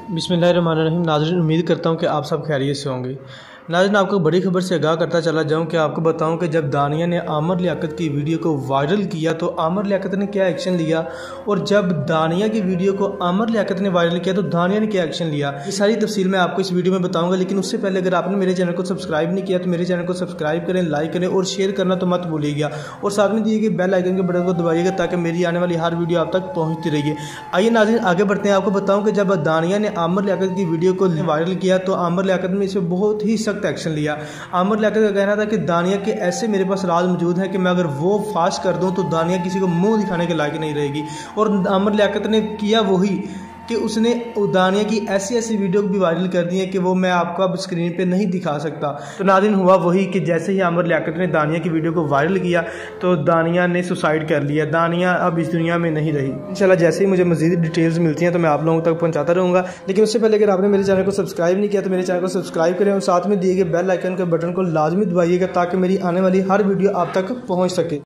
बिस्मिल्लाहिर्रहमानिर्रहीम। नाज़रीन, उम्मीद करता हूँ कि आप सब खैरियत से होंगे। नाज़रीन, आपको बड़ी खबर से आगाह करता चला जाऊँ कि आपको बताऊँ कि जब दानिया ने आमिर लियाकत की वीडियो को वायरल किया तो आमिर लियाकत ने क्या एक्शन लिया, और जब दानिया की वीडियो को आमिर लियाकत ने वायरल किया तो दानिया ने क्या एक्शन लिया, ये सारी तफसील मैं आपको इस वीडियो में बताऊँगा। लेकिन उससे पहले अगर आपने मेरे चैनल को सब्सक्राइब नहीं किया तो मेरे चैनल को सब्सक्राइब करें, लाइक करें और शेयर करना तो मत भूलिएगा, और साथ में दिए गए बेल आइकन के बटन को दबाइएगा ताकि मेरी आने वाली हर वीडियो आप तक पहुँचती रहिए। आइए नाज़रीन आगे बढ़ते हैं। आपको बताऊँ कि जब दानिया ने आमिर लियाकत की वीडियो को वायरल किया तो आमिर लियाकत ने इसे बहुत ही सख्त एक्शन लिया। आमिर लियाकत का कहना था कि दानिया के ऐसे मेरे पास राज मौजूद है कि मैं अगर वो फाश कर दूं तो दानिया किसी को मुंह दिखाने के लायक नहीं रहेगी। और आमिर लियाकत ने किया वही कि उसने दानिया की ऐसी ऐसी वीडियो भी वायरल कर दी है कि वो मैं आपको अब स्क्रीन पे नहीं दिखा सकता। तो नाज़रीन, हुआ वही कि जैसे ही आमिर लियाकत ने दानिया की वीडियो को वायरल किया तो दानिया ने सुसाइड कर लिया। दानिया अब इस दुनिया में नहीं रही। इंशाल्लाह जैसे ही मुझे मज़ीद डिटेल्स मिलती हैं तो मैं आप लोगों तक पहुँचाता रहूँगा। लेकिन उससे पहले अगर आपने मेरे चैनल को सब्सक्राइब नहीं किया तो मेरे चैनल को सब्सक्राइब करें और साथ में दिए गए बेल आइकन के बटन को लाजमी दबाइएगा ताकि मेरी आने वाली हर वीडियो आप तक पहुँच सके।